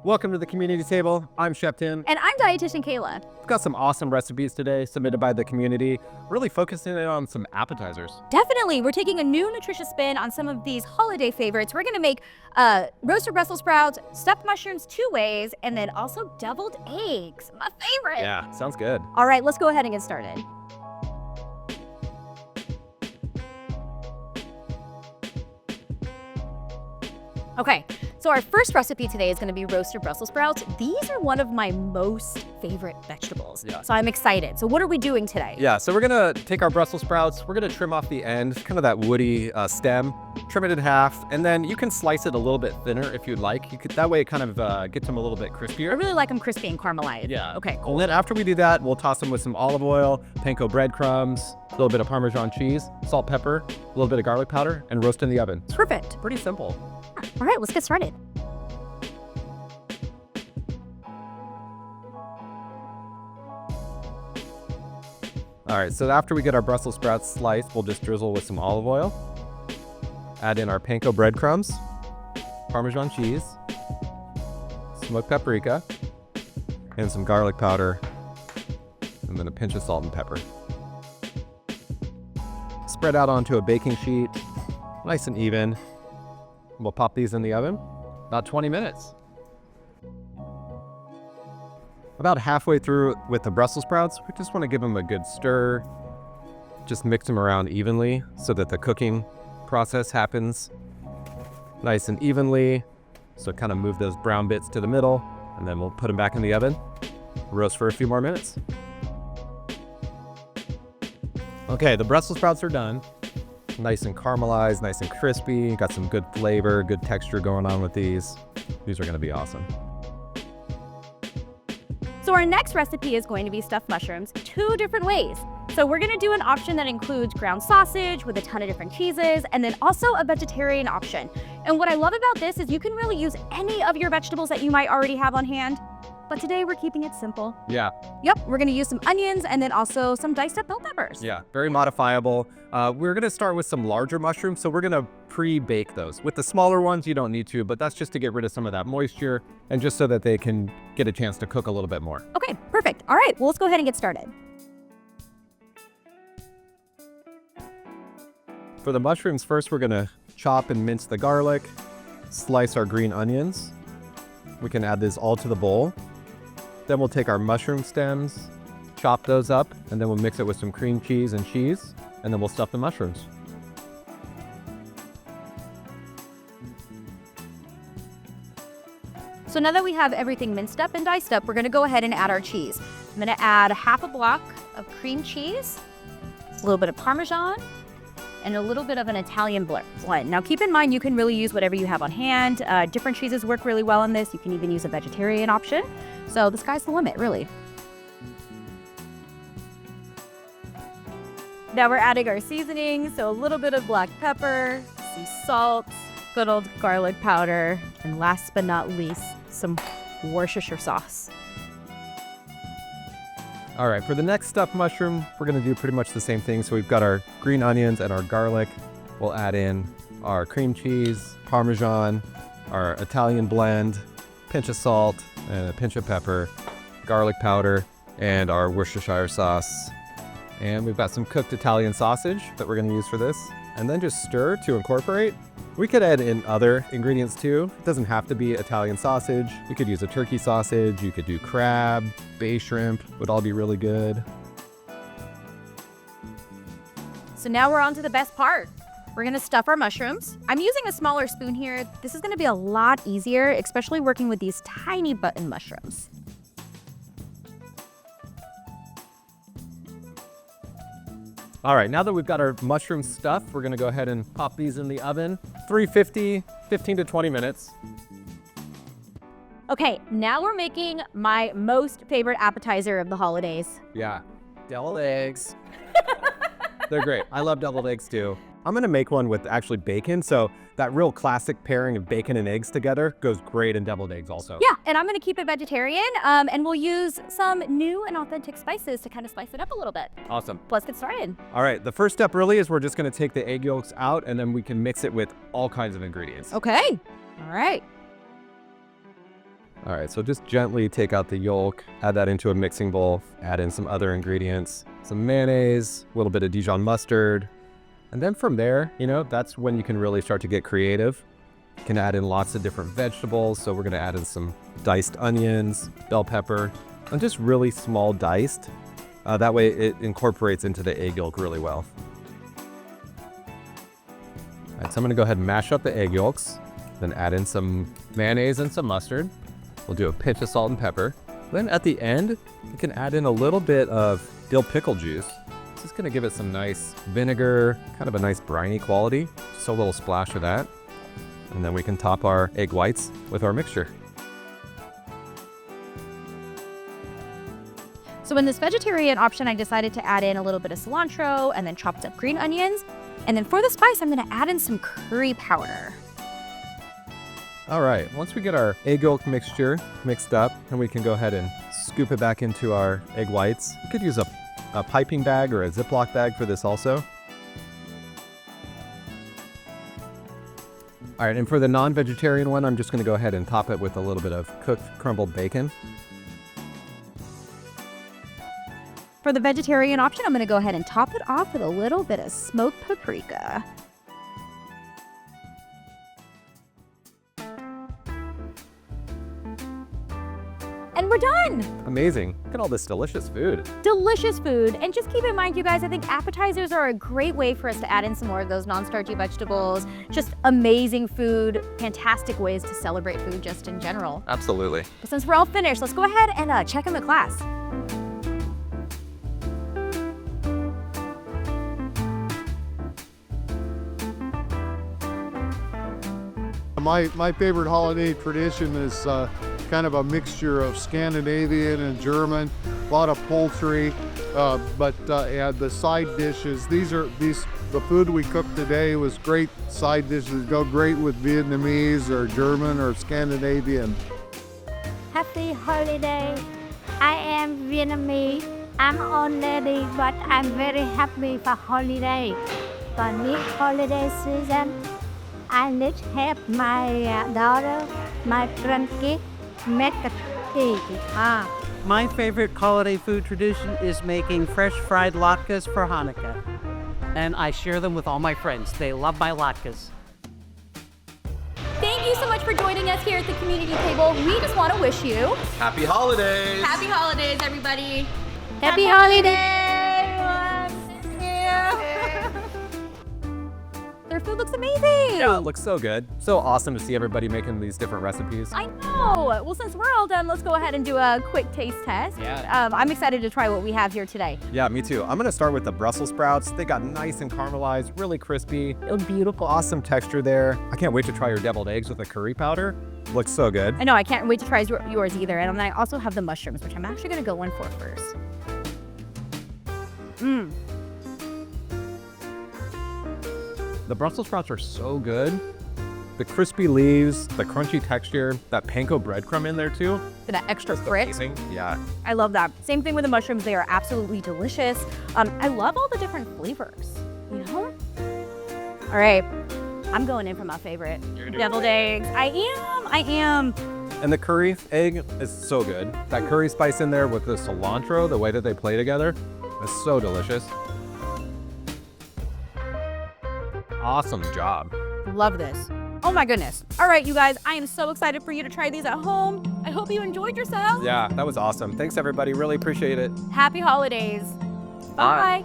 Welcome to the community table. I'm Chef Tim. And I'm Dietitian Kayla. We've got some awesome recipes today submitted by the community, really focusing in on some appetizers. Definitely. We're taking a new nutritious spin on some of these holiday favorites. We're going to make roasted Brussels sprouts, stuffed mushrooms 2 ways, and then also deviled eggs. My favorite. Yeah, sounds good. All right, let's go ahead and get started. Okay, so our first recipe today is going to be roasted Brussels sprouts. These are one of my most favorite vegetables. Yeah. So I'm excited. So what are we doing today? Yeah, so we're gonna take our Brussels sprouts, we're gonna trim off the end, kind of that woody stem, trim it in half, and then you can slice it a little bit thinner if you'd like. That way it kind of gets them a little bit crispier. I really like them crispy and caramelized. Yeah. Okay, cool. And then after we do that, we'll toss them with some olive oil, panko breadcrumbs, a little bit of Parmesan cheese, salt, pepper, a little bit of garlic powder, and roast in the oven. Perfect. Pretty simple. All right, let's get started. All right, so after we get our Brussels sprouts sliced, we'll just drizzle with some olive oil, add in our panko breadcrumbs, Parmesan cheese, smoked paprika, and some garlic powder, and then a pinch of salt and pepper. Spread out onto a baking sheet, nice and even. We'll pop these in the oven, about 20 minutes. About halfway through with the Brussels sprouts, we just want to give them a good stir. Just mix them around evenly so that the cooking process happens nice and evenly. So kind of move those brown bits to the middle, and then we'll put them back in the oven, roast for a few more minutes. Okay, the Brussels sprouts are done. Nice and caramelized, nice and crispy. Got some good flavor, good texture going on with these. These are gonna be awesome. So our next recipe is going to be stuffed mushrooms 2 different ways. So we're gonna do an option that includes ground sausage with a ton of different cheeses, and then also a vegetarian option. And what I love about this is you can really use any of your vegetables that you might already have on hand. But today we're keeping it simple. Yeah. Yep, we're gonna use some onions and then also some diced up bell peppers. Yeah, very modifiable. We're gonna start with some larger mushrooms, so we're gonna pre-bake those. With the smaller ones, you don't need to, but that's just to get rid of some of that moisture and just so that they can get a chance to cook a little bit more. Okay, perfect. All right, well, let's go ahead and get started. For the mushrooms, first we're gonna chop and mince the garlic, slice our green onions. We can add this all to the bowl. Then we'll take our mushroom stems, chop those up, and then we'll mix it with some cream cheese and cheese, and then we'll stuff the mushrooms. So now that we have everything minced up and diced up, we're gonna go ahead and add our cheese. I'm gonna add half a block of cream cheese, a little bit of Parmesan, and a little bit of an Italian blend. Now keep in mind, you can really use whatever you have on hand. Different cheeses work really well in this. You can even use a vegetarian option. So the sky's the limit, really. Now we're adding our seasoning. So a little bit of black pepper, some salt, good old garlic powder, and last but not least, some Worcestershire sauce. All right, for the next stuffed mushroom, we're gonna do pretty much the same thing. So we've got our green onions and our garlic. We'll add in our cream cheese, Parmesan, our Italian blend, pinch of salt, and a pinch of pepper, garlic powder, and our Worcestershire sauce. And we've got some cooked Italian sausage that we're gonna use for this. And then just stir to incorporate. We could add in other ingredients too. It doesn't have to be Italian sausage. You could use a turkey sausage, you could do crab, bay shrimp, would all be really good. So now we're on to the best part. We're gonna stuff our mushrooms. I'm using a smaller spoon here. This is gonna be a lot easier, especially working with these tiny button mushrooms. All right, now that we've got our mushroom stuffed, we're gonna go ahead and pop these in the oven. 350, 15 to 20 minutes. Okay, now we're making my most favorite appetizer of the holidays. Yeah, deviled eggs. They're great. I love deviled eggs too. I'm gonna make one with actually bacon, so that real classic pairing of bacon and eggs together goes great in deviled eggs also. Yeah, and I'm gonna keep it vegetarian, and we'll use some new and authentic spices to kind of spice it up a little bit. Awesome. Let's get started. All right, the first step really is we're just gonna take the egg yolks out and then we can mix it with all kinds of ingredients. Okay, all right. All right, so just gently take out the yolk, add that into a mixing bowl, add in some other ingredients, some mayonnaise, a little bit of Dijon mustard. And then from there, that's when you can really start to get creative. You can add in lots of different vegetables. So we're gonna add in some diced onions, bell pepper, and just really small diced. That way it incorporates into the egg yolk really well. All right, so I'm gonna go ahead and mash up the egg yolks, then add in some mayonnaise and some mustard. We'll do a pinch of salt and pepper. Then at the end, you can add in a little bit of dill pickle juice. This is gonna give it some nice vinegar, kind of a nice briny quality. Just a little splash of that. And then we can top our egg whites with our mixture. So in this vegetarian option, I decided to add in a little bit of cilantro and then chopped up green onions. And then for the spice, I'm gonna add in some curry powder. All right, once we get our egg yolk mixture mixed up, then we can go ahead and scoop it back into our egg whites. You could use a piping bag or a Ziploc bag for this also. All right, and for the non-vegetarian one, I'm just gonna go ahead and top it with a little bit of cooked crumbled bacon. For the vegetarian option, I'm gonna go ahead and top it off with a little bit of smoked paprika. And we're done. Amazing. Look at all this delicious food. Delicious food. And just keep in mind, you guys, I think appetizers are a great way for us to add in some more of those non-starchy vegetables. Just amazing food, fantastic ways to celebrate food just in general. Absolutely. But since we're all finished, let's go ahead and check in the class. My favorite holiday tradition is kind of a mixture of Scandinavian and German, a lot of poultry, but the side dishes. The food we cooked today was great side dishes. Go great with Vietnamese or German or Scandinavian. Happy holiday. I am Vietnamese. I'm old lady, but I'm very happy for holiday. For this holiday season, I need help my daughter, my grandkids, make a cake. My favorite holiday food tradition is making fresh fried latkes for Hanukkah. And I share them with all my friends. They love my latkes. Thank you so much for joining us here at the community table. We just want to wish you Happy holidays! happy holidays, everybody. Happy holiday! Their food looks amazing. Yeah, it looks so good. So awesome to see everybody making these different recipes. I know. Well, since we're all done, let's go ahead and do a quick taste test. Yeah. I'm excited to try what we have here today. Yeah, me too. I'm gonna start with the Brussels sprouts. They got nice and caramelized, really crispy. It looks beautiful. Awesome texture there. I can't wait to try your deviled eggs with the curry powder. Looks so good. I know. I can't wait to try yours either. And then I also have the mushrooms, which I'm actually going to go in for first. The Brussels sprouts are so good. The crispy leaves, the crunchy texture, that panko breadcrumb in there too. For that extra Just grit. amazing. Yeah. I love that. Same thing with the mushrooms. They are absolutely delicious. I love all the different flavors, you know? All right. I'm going in for my favorite. Deviled eggs. I am. And the curry egg is so good. That curry spice in there with the cilantro, the way that they play together, is so delicious. Awesome job. Love this. Oh my goodness. All right, you guys, I am so excited for you to try these at home. I hope you enjoyed yourselves. Yeah, that was awesome. Thanks everybody, really appreciate it. Happy holidays. Bye.